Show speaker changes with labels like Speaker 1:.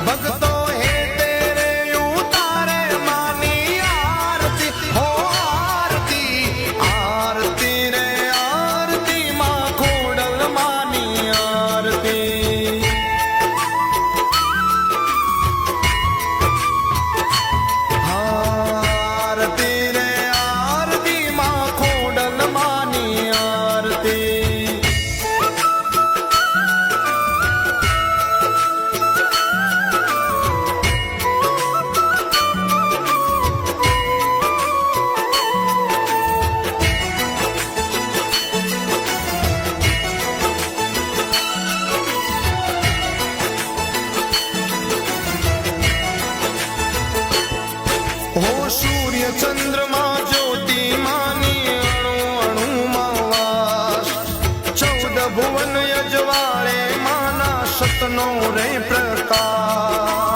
Speaker 1: भक्तो हे तेरे उतारे मानी आरती हो आरती आरती रे आरती मां खोडल मानी आरती आरती रे आरती मां खोडल मानी आरती हो सूर्य चंद्रमा ज्योति मानी अणु अणु मावास 14 भुवन यजवाड़े माना सतनो रे प्रकाश